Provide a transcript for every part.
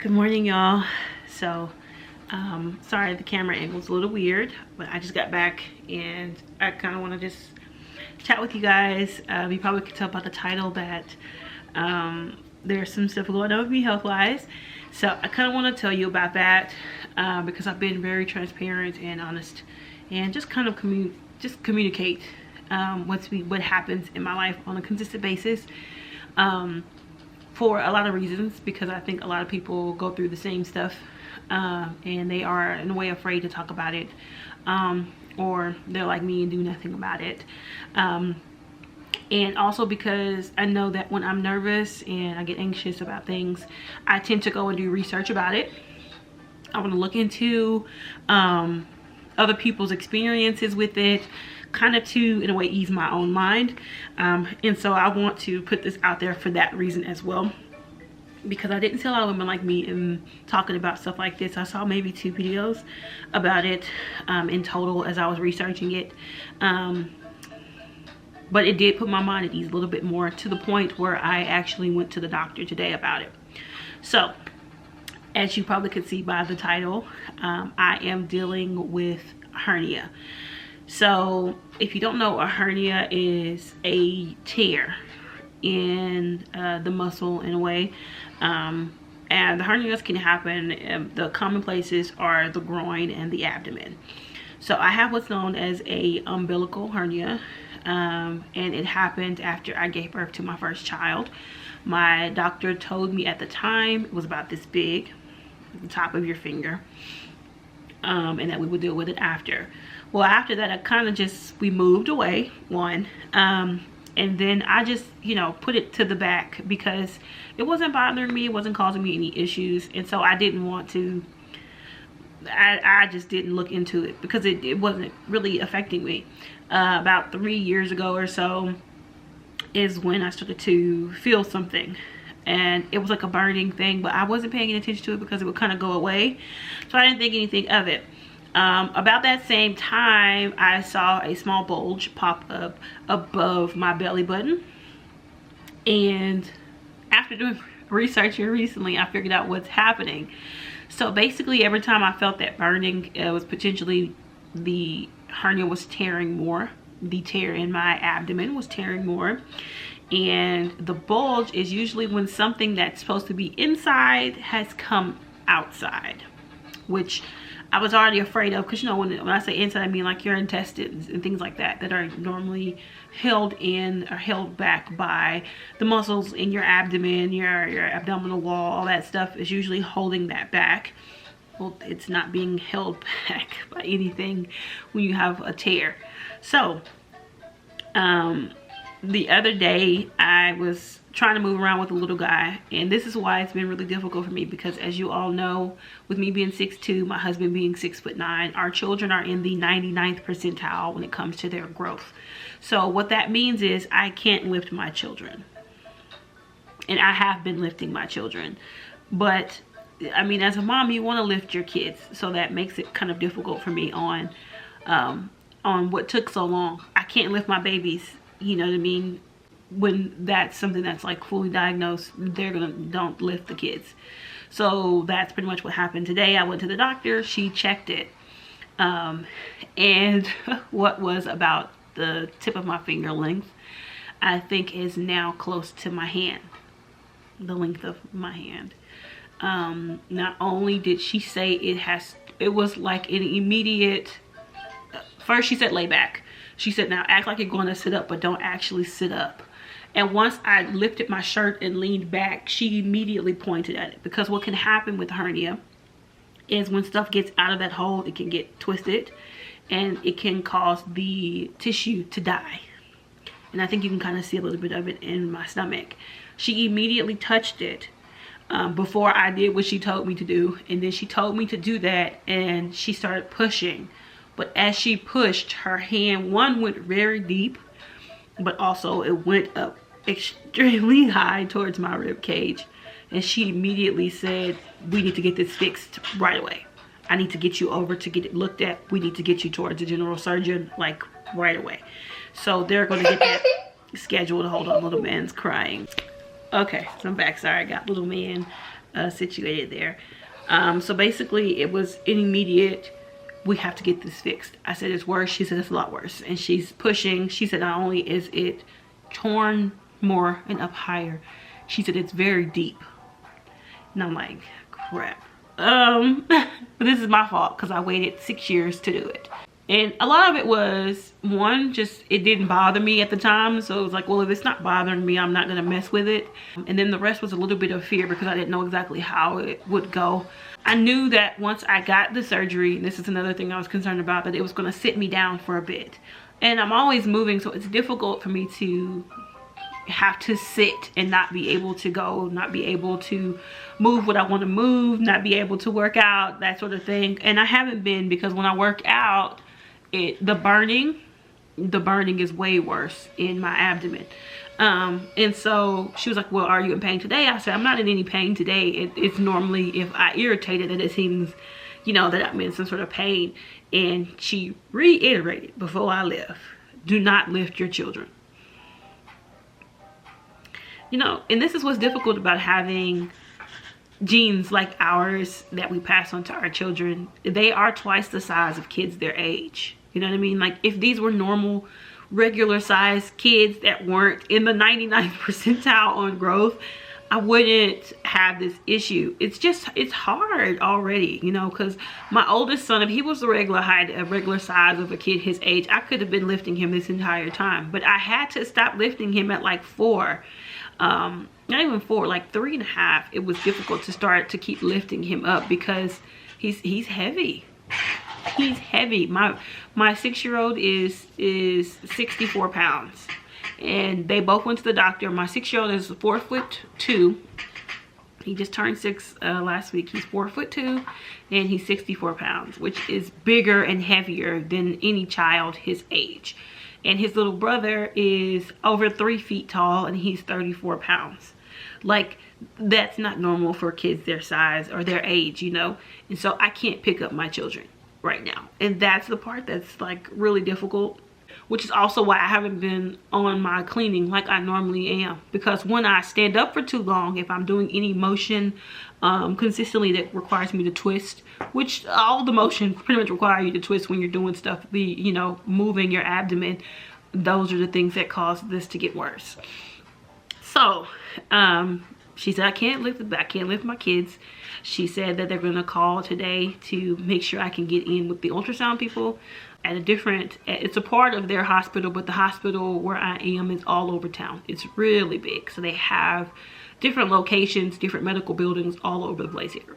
Good morning, y'all. So sorry the camera angle's a little weird, but I just got back and I kind of want to just chat with you guys. You probably could tell by the title that there's some stuff going on with me health wise, so I kind of want to tell you about that because I've been very transparent and honest and just kind of communicate what happens in my life on a consistent basis, for a lot of reasons, because I think a lot of people go through the same stuff and they are in a way afraid to talk about it, or they're like me and do nothing about it, and also because I know that when I'm nervous and I get anxious about things, I tend to go and do research about it. I want to look into other people's experiences with it, kind of to, in a way, ease my own mind, and so I want to put this out there for that reason as well, because I didn't see a lot of women like me in talking about stuff like this. I saw maybe 2 videos about it in total as I was researching it, but it did put my mind at ease a little bit more, to the point where I actually went to the doctor today about it. So as you probably could see by the title, I am dealing with hernia. So if you don't know, a hernia is a tear in the muscle, in a way, and the hernias can happen. The common places are the groin and the abdomen. So I have what's known as a umbilical hernia, and it happened after I gave birth to my first child. My doctor told me at the time it was about this big, the top of your finger, and that we would deal with it after. Well, after that, I kind of just, we moved away, and then I just, you know, put it to the back because it wasn't bothering me, it wasn't causing me any issues, and so I didn't want to, I just didn't look into it because it wasn't really affecting me. About 3 years ago or so is when I started to feel something, and it was like a burning thing, but I wasn't paying any attention to it because it would kind of go away, so I didn't think anything of it. About that same time, I saw a small bulge pop up above my belly button, and after doing research here recently, I figured out what's happening. So basically, every time I felt that burning, it was potentially the hernia was tearing more. The tear in my abdomen was tearing more, and the bulge is usually when something that's supposed to be inside has come outside, which I was already afraid of, because, you know, when I say inside, I mean like your intestines and things like that are normally held in or held back by the muscles in your abdomen, your abdominal wall. All that stuff is usually holding that back. Well, it's not being held back by anything when you have a tear. So the other day I was trying to move around with a little guy, and this is why it's been really difficult for me, because as you all know, with me being 6'2", my husband being 6'9", our children are in the 99th percentile when it comes to their growth. So what that means is I can't lift my children, and I have been lifting my children, but I mean, as a mom, you want to lift your kids, so that makes it kind of difficult for me on what took so long. I can't lift my babies, you know what I mean? When that's something that's like fully diagnosed, don't lift the kids. So that's pretty much what happened today. I went to the doctor, she checked it, and what was about the tip of my finger length, I think is now close to my hand, the length of my hand. Not only did she say it was like an immediate, first she said lay back. She said, now act like you're going to sit up, but don't actually sit up. And once I lifted my shirt and leaned back, she immediately pointed at it, because what can happen with hernia is when stuff gets out of that hole, it can get twisted and it can cause the tissue to die. And I think you can kind of see a little bit of it in my stomach. She immediately touched it before I did what she told me to do, and then she told me to do that, and she started pushing. But as she pushed, her hand, one, went very deep, but also it went up extremely high towards my rib cage, and she immediately said, we need to get this fixed right away. I need to get you over to get it looked at. We need to get you towards the general surgeon, like, right away. So they're going to get that scheduled. Hold on, little man's crying. Okay, so I'm back. Sorry, I got little man situated there. So basically it was an immediate, we have to get this fixed. I said, it's worse. She said, it's a lot worse. And she's pushing. She said, not only is it torn more and up higher, she said it's very deep. And I'm like, crap. But this is my fault because I waited 6 years to do it. And a lot of it was, one, just it didn't bother me at the time. So it was like, well, if it's not bothering me, I'm not going to mess with it. And then the rest was a little bit of fear because I didn't know exactly how it would go. I knew that once I got the surgery, and this is another thing I was concerned about, that it was going to sit me down for a bit. And I'm always moving, so it's difficult for me to have to sit and not be able to go, not be able to move what I want to move, not be able to work out, that sort of thing. And I haven't been, because when I work out, the burning is way worse in my abdomen. And so she was like, well, are you in pain today? I said, I'm not in any pain today. It's normally if I irritated that it seems, you know, that I'm in some sort of pain. And she reiterated before I left, do not lift your children. You know, and this is what's difficult about having genes like ours that we pass on to our children. They are twice the size of kids their age. You know what I mean? Like if these were normal, regular sized kids that weren't in the 99th percentile on growth, I wouldn't have this issue. It's just, it's hard already, you know, because my oldest son, if he was the regular height, a regular size of a kid his age, I could have been lifting him this entire time. But I had to stop lifting him at like 4. Not even 4, like 3.5. It was difficult to start to keep lifting him up because he's heavy. He's heavy. My 6-year-old is 64 pounds. And they both went to the doctor. My 6-year-old is 4'2". He just turned 6 last week. He's 4'2", and he's 64 pounds, which is bigger and heavier than any child his age. And his little brother is over 3 feet tall, and he's 34 pounds. Like, that's not normal for kids their size or their age, you know. And so I can't pick up my children right now. And that's the part that's like really difficult, which is also why I haven't been on my cleaning like I normally am. Because when I stand up for too long, if I'm doing any motion consistently that requires me to twist, which all the motion pretty much require you to twist when you're doing stuff, you know, moving your abdomen, those are the things that cause this to get worse. So she said I can't lift my kids. She said that they're going to call today to make sure I can get in with the ultrasound people at a different, it's a part of their hospital, but the hospital where I am is all over town. It's really big. So they have different locations, different medical buildings all over the place here.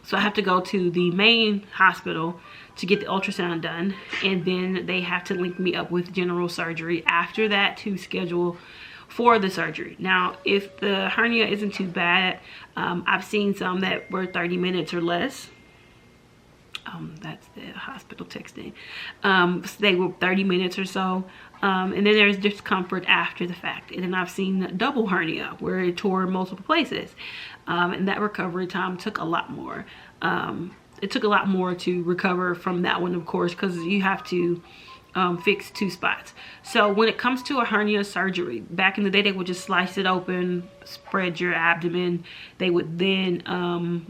So I have to go to the main hospital to get the ultrasound done. And then they have to link me up with general surgery after that to schedule for the surgery. Now, if the hernia isn't too bad, I've seen some that were 30 minutes or less. That's the hospital texting. So they were 30 minutes or so. And then there's discomfort after the fact. And then I've seen double hernia where it tore in multiple places. And that recovery time took a lot more. It took a lot more to recover from that one, of course, because you have to fix 2 spots. So when it comes to a hernia surgery, back in the day, they would just slice it open, spread your abdomen. They would then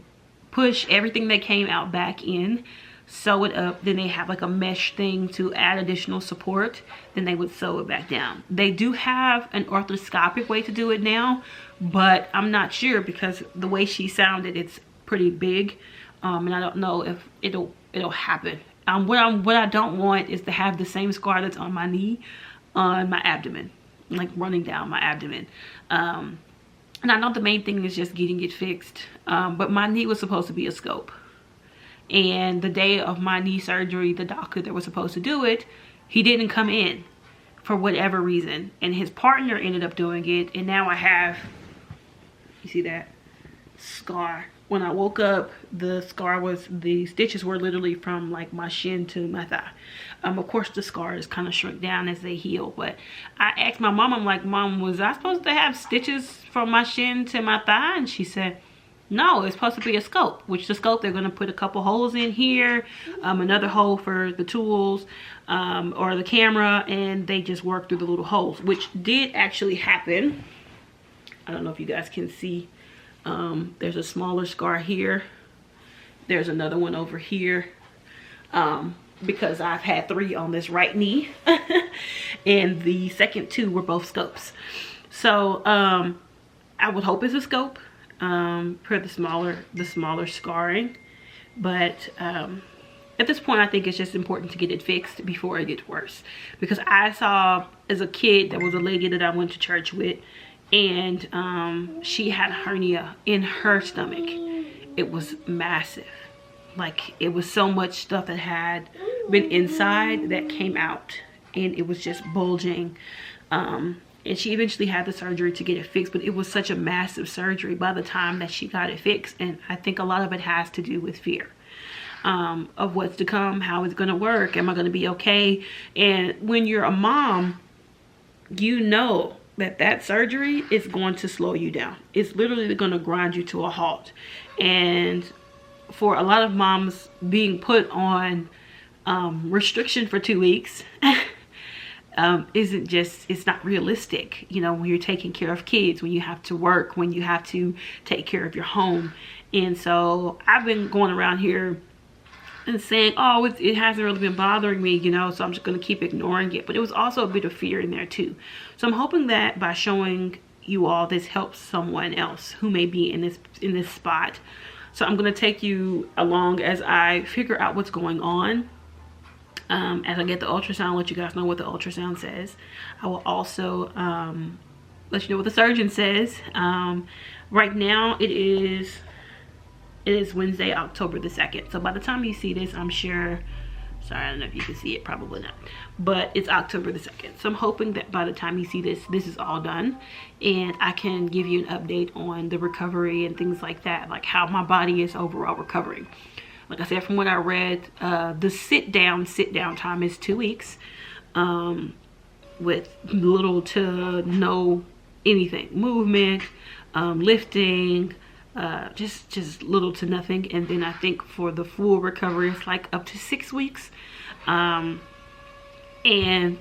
push everything that came out back in, sew it up. Then they have like a mesh thing to add additional support. Then they would sew it back down. They do have an arthroscopic way to do it now, but I'm not sure because the way she sounded, it's pretty big, and I don't know if it'll happen. What I don't want is to have the same scar that's on my knee on my abdomen, like running down my abdomen. And I know the main thing is just getting it fixed, but my knee was supposed to be a scope. And the day of my knee surgery, the doctor that was supposed to do it, he didn't come in for whatever reason. And his partner ended up doing it. And now I have, you see that scar? When I woke up, the stitches were literally from like my shin to my thigh. Of course, the scars kind of shrink down as they heal. But I asked my mom, I'm like, Mom, was I supposed to have stitches from my shin to my thigh? And she said, no, it's supposed to be a scope, which the scope, they're going to put a couple holes in here, another hole for the tools or the camera, and they just work through the little holes, which did actually happen. I don't know if you guys can see There's a smaller scar here. There's another one over here. Because I've had 3 on this right knee. And the second 2 were both scopes. So I would hope it's a scope for the smaller scarring. But at this point, I think it's just important to get it fixed before it gets worse. Because I saw, as a kid, there was a lady that I went to church with, and she had a hernia in her stomach. It was massive. Like, it was so much stuff that had been inside that came out, and it was just bulging. And she eventually had the surgery to get it fixed, but it was such a massive surgery by the time that she got it fixed. And I think a lot of it has to do with fear of what's to come, how it's going to work, am I going to be okay? And when you're a mom, you know that surgery is going to slow you down. It's literally going to grind you to a halt. And for a lot of moms, being put on restriction for 2 weeks isn't just, it's not realistic. You know, when you're taking care of kids, when you have to work, when you have to take care of your home. And so I've been going around here and saying, oh, it hasn't really been bothering me, you know, so I'm just going to keep ignoring it. But it was also a bit of fear in there too. So I'm hoping that by showing you all, this helps someone else who may be in this spot. So I'm going to take you along as I figure out what's going on. As I get the ultrasound, let you guys know what the ultrasound says. I will also let you know what the surgeon says. Right now it is Wednesday, October the 2nd. So by the time you see this, I'm sure, sorry, I don't know if you can see it, probably not, but it's October the 2nd. So I'm hoping that by the time you see this, this is all done, and I can give you an update on the recovery and things like that, like how my body is overall recovering. Like I said, from what I read, the sit down time is 2 weeks, with little to no anything, movement, lifting, just little to nothing. And then I think for the full recovery, it's like up to 6 weeks. And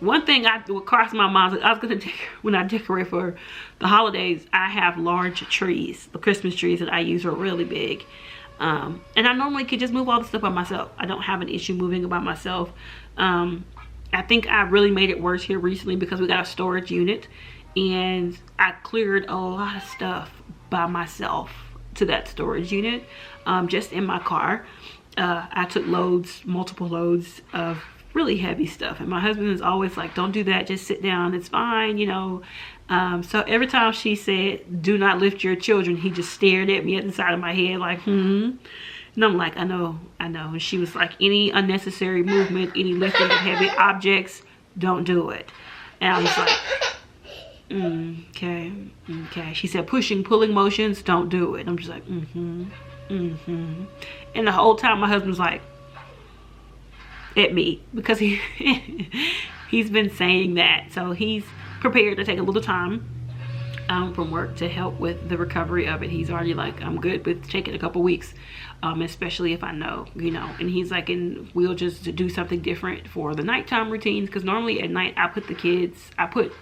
one thing what crossed my mind, I was gonna when I decorate for the holidays, I have large trees. The Christmas trees that I use are really big. And I normally could just move all the stuff by myself. I don't have an issue moving it by myself. I think I really made it worse here recently because we got a storage unit, and I cleared a lot of stuff by myself to that storage unit, just in my car. I took multiple loads of really heavy stuff, and my husband is always like, don't do that, just sit down, it's fine, you know. So every time she said, do not lift your children, he just stared at me at the side of my head like, and I'm like, I know. And she was like, any unnecessary movement, any lifting of heavy objects, don't do it. And I was like, okay. She said, pulling motions, don't do it. I'm just like, and the whole time my husband's like, at me, because he's been saying that. So he's prepared to take a little time from work to help with the recovery of it. He's already like, I'm good with taking a couple weeks, especially if I know, you know. And he's like, and we'll just do something different for the nighttime routines, because normally at night I put the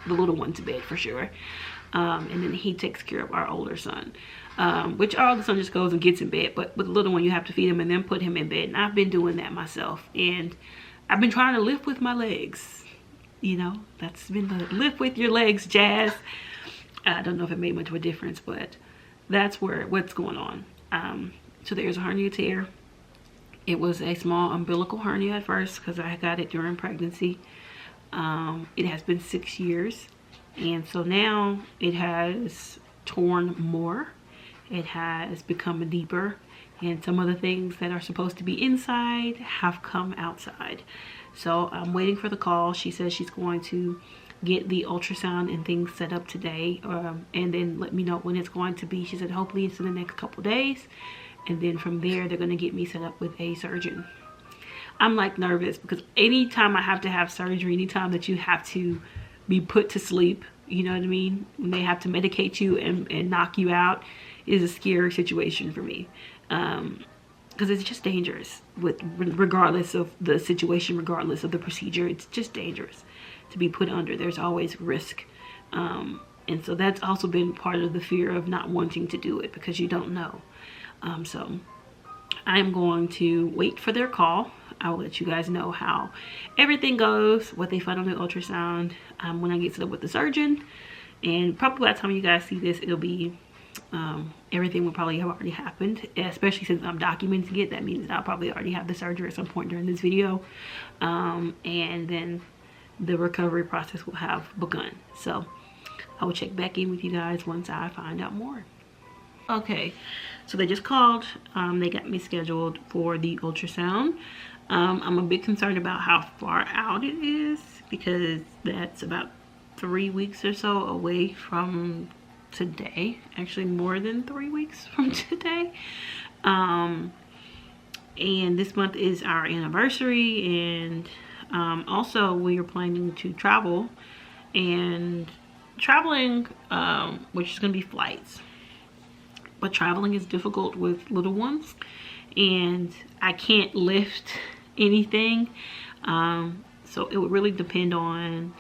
little one to bed for sure, and then he takes care of our older son, which our older son just goes and gets in bed. But with the little one, you have to feed him and then put him in bed. And I've been doing that myself, and I've been trying to lift with my legs. You know, that's been the lift with your legs jazz. I don't know if it made much of a difference, but that's what's going on. So there's a hernia tear. It was a small umbilical hernia at first because I got it during pregnancy. It has been 6 years, and so now it has torn more. It has become deeper, and some of the things that are supposed to be inside have come outside. So I'm waiting for the call. She says she's going to get the ultrasound and things set up today, and then let me know when it's going to be. She said hopefully it's in the next couple days, and then from there they're going to get me set up with a surgeon. I'm like nervous because anytime I have to have surgery, anytime that you have to be put to sleep, you know what I mean, when they have to medicate you and knock you out, is a scary situation for me. Because it's just dangerous, regardless of the situation, regardless of the procedure. It's just dangerous to be put under. There's always risk. And so that's also been part of the fear of not wanting to do it, because you don't know. So I'm going to wait for their call. I'll let you guys know how everything goes, what they find on the ultrasound, when I get set up with the surgeon. And probably by the time you guys see this, it'll be everything will probably have already happened, especially since I'm documenting it. That means I'll probably already have the surgery at some point during this video, and then the recovery process will have begun. So I will check back in with you guys once I find out more. Okay, so they just called. They got me scheduled for the ultrasound. I'm a bit concerned about how far out it is, because that's about 3 weeks or so away from today. Actually, more than 3 weeks from today. And this month is our anniversary, and also we are planning to travel, and traveling, which is going to be flights. But traveling is difficult with little ones, and I can't lift anything. So it would really depend on,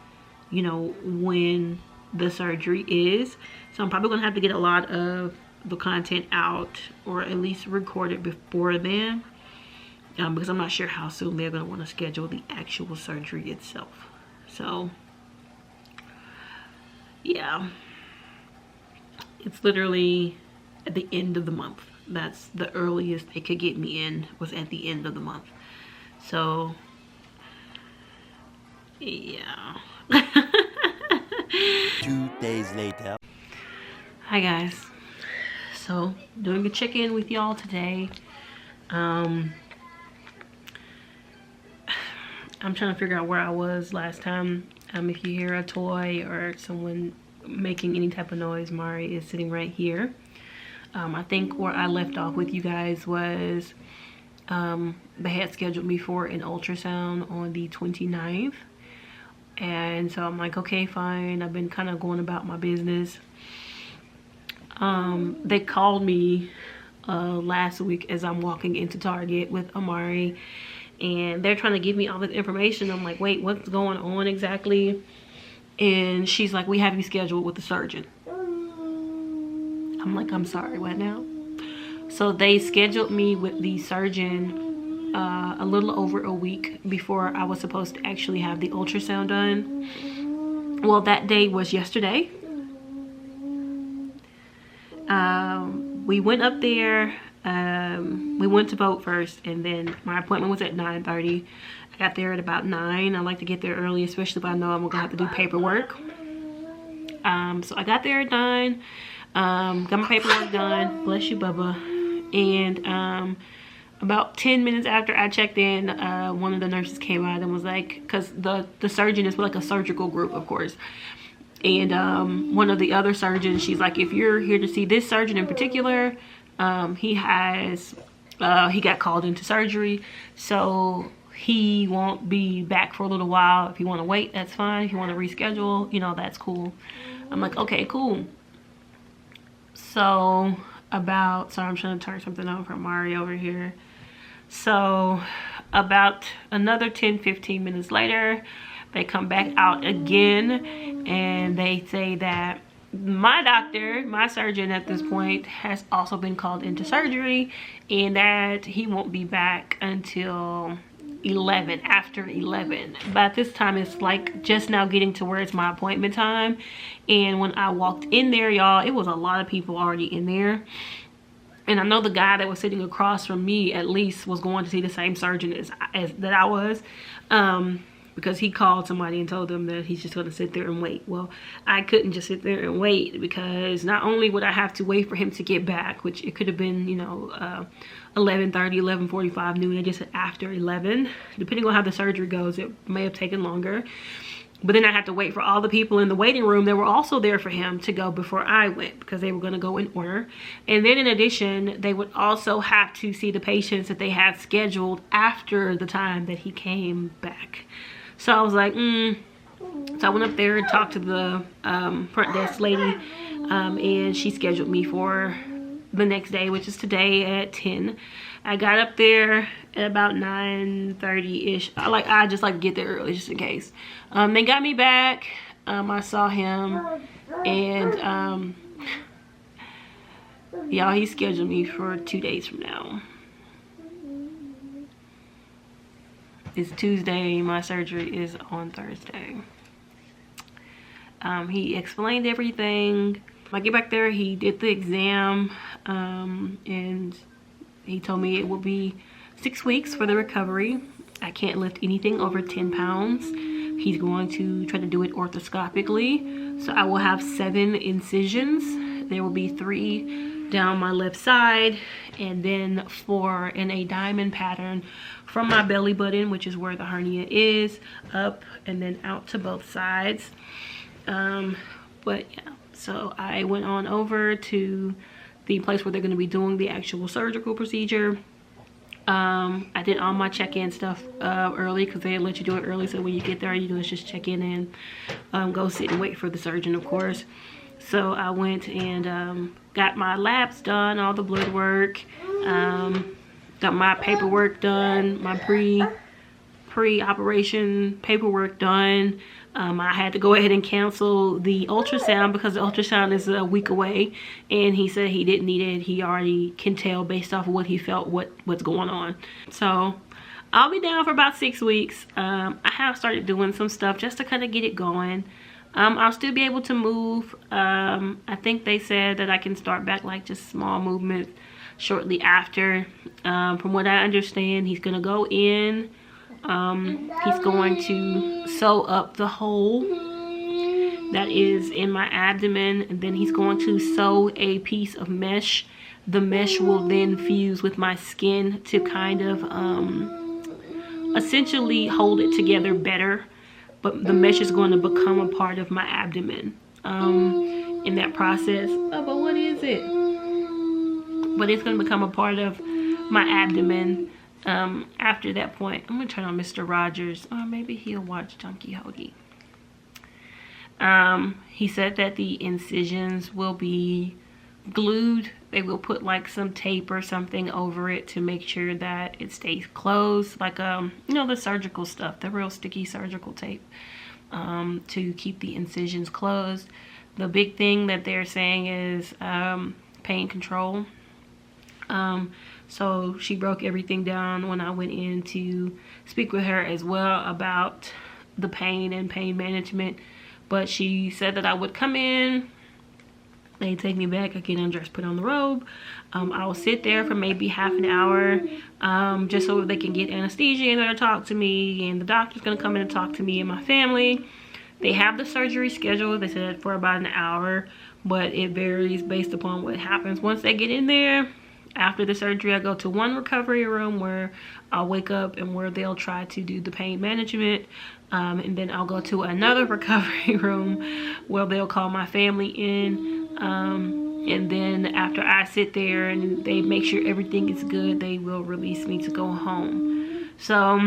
you know, when the surgery is. So I'm probably gonna have to get a lot of the content out, or at least record it before then, because I'm not sure how soon they're gonna want to schedule the actual surgery itself. So yeah, it's literally at the end of the month. That's the earliest they could get me in, was at the end of the month. So yeah. 2 days later. Hi guys, so doing a check-in with y'all today. I'm trying to figure out where I was last time. If you hear a toy or someone making any type of noise, Marrried is sitting right here. I think where I left off with you guys was they had scheduled me for an ultrasound on the 29th. And so I'm like, okay, fine. I've been kind of going about my business. They called me last week as I'm walking into Target with Amari, and they're trying to give me all this information. I'm like, wait, what's going on exactly? And she's like, we have you scheduled with the surgeon. I'm like, I'm sorry, what now? So they scheduled me with the surgeon a little over a week before I was supposed to actually have the ultrasound done. Well, that day was yesterday. We went up there. We went to vote first, and then my appointment was at 9:30. I got there at about 9. I like to get there early, especially if I know I'm gonna have to do paperwork. So I got there at 9. Got my paperwork done. Bless you, Bubba. And about 10 minutes after I checked in, one of the nurses came out and was like, because the surgeon is like a surgical group, of course. And one of the other surgeons, she's like, if you're here to see this surgeon in particular, he got called into surgery, so he won't be back for a little while. If you want to wait, that's fine. If you want to reschedule, you know, that's cool. I'm like, okay, cool. So sorry, I'm trying to turn something on from Mari over here. So about another 10-15 minutes later, they come back out again, and they say that my doctor, my surgeon at this point, has also been called into surgery, and that he won't be back until 11, after 11. But this time it's like just now getting to where it's my appointment time. And when I walked in there, y'all, it was a lot of people already in there. And I know the guy that was sitting across from me at least was going to see the same surgeon as that I was, because he called somebody and told them that he's just going to sit there and wait. Well, I couldn't just sit there and wait, because not only would I have to wait for him to get back, which it could have been, you know, 11:30, 11:45, noon. I just said after 11. Depending on how the surgery goes, it may have taken longer. But then I had to wait for all the people in the waiting room that were also there for him to go before I went, because they were going to go in order. And then in addition, they would also have to see the patients that they had scheduled after the time that he came back. So I was like, So I went up there and talked to the front desk lady, and she scheduled me for the next day, which is today at 10. I got up there at about 9:30-ish. I just like to get there early just in case. They got me back. I saw him, and y'all, he scheduled me for 2 days from now. It's Tuesday, my surgery is on Thursday. He explained everything. When I get back there, he did the exam, and he told me it will be 6 weeks for the recovery. I can't lift anything over 10 pounds. He's going to try to do it orthoscopically. So I will have 7 incisions. There will be 3 down my left side, and then 4 in a diamond pattern from my belly button, which is where the hernia is, up and then out to both sides. But yeah, so I went on over to the place where they're going to be doing the actual surgical procedure. I did all my check-in stuff early, because they let you do it early, so when you get there, all you do is just check in and go sit and wait for the surgeon, of course. So I went and got my labs done, all the blood work, got my paperwork done, my pre-operation paperwork done. I had to go ahead and cancel the ultrasound because the ultrasound is a week away, and he said he didn't need it. He already can tell based off of what he felt what's going on. So I'll be down for about 6 weeks. I have started doing some stuff just to kind of get it going. I'll still be able to move. I think they said that I can start back like just small movements shortly after. From what I understand, he's gonna go in. He's going to sew up the hole that is in my abdomen, and then he's going to sew a piece of mesh. The mesh will then fuse with my skin to kind of essentially hold it together better, but the mesh is going to become a part of my abdomen in that process. Oh, but what is it? But it's going to become a part of my abdomen. After that point, I'm gonna turn on Mr. Rogers, or maybe he'll watch Junkie Hoagie. He said that the incisions will be glued. They will put like some tape or something over it to make sure that it stays closed, like you know, the surgical stuff, the real sticky surgical tape, to keep the incisions closed. The big thing that they're saying is pain control. So she broke everything down when I went in to speak with her as well about the pain and pain management. But she said that I would come in, they take me back, I get undressed, put on the robe. I will sit there for maybe half an hour, just so they can get anesthesia and they'll talk to me, and the doctor's gonna come in and talk to me and my family. They have the surgery scheduled, they said, for about an hour, but it varies based upon what happens once they get in there. After the surgery, I go to one recovery room where I'll wake up and where they'll try to do the pain management. And then I'll go to another recovery room where they'll call my family in. And then after I sit there and they make sure everything is good, they will release me to go home. So,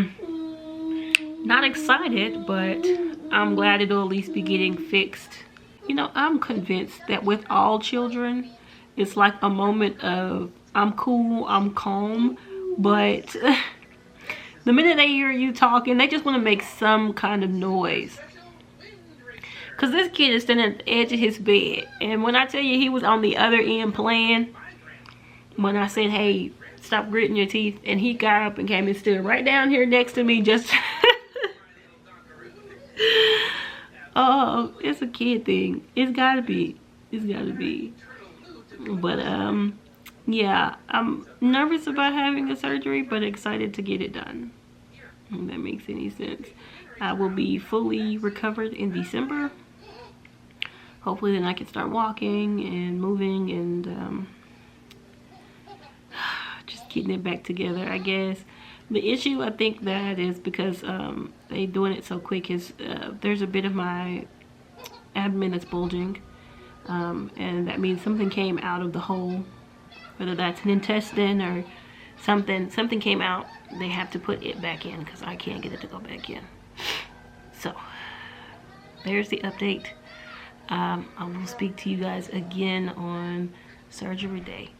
not excited, but I'm glad it'll at least be getting fixed. You know, I'm convinced that with all children, it's like a moment of, I'm cool, I'm calm, but the minute they hear you talking, they just want to make some kind of noise. Because this kid is standing at the edge of his bed, and when I tell you he was on the other end playing, when I said, hey, stop gritting your teeth, and he got up and came and stood right down here next to me, just oh, it's a kid thing. It's gotta be. But yeah, I'm nervous about having a surgery, but excited to get it done, if that makes any sense. I will be fully recovered in December. Hopefully then I can start walking and moving and just getting it back together, I guess. The issue, I think, that is because they doing it so quick is there's a bit of my abdomen that's bulging, and that means something came out of the hole, whether that's an intestine or something came out. They have to put it back in because I can't get it to go back in. So there's the update. I will speak to you guys again on surgery day.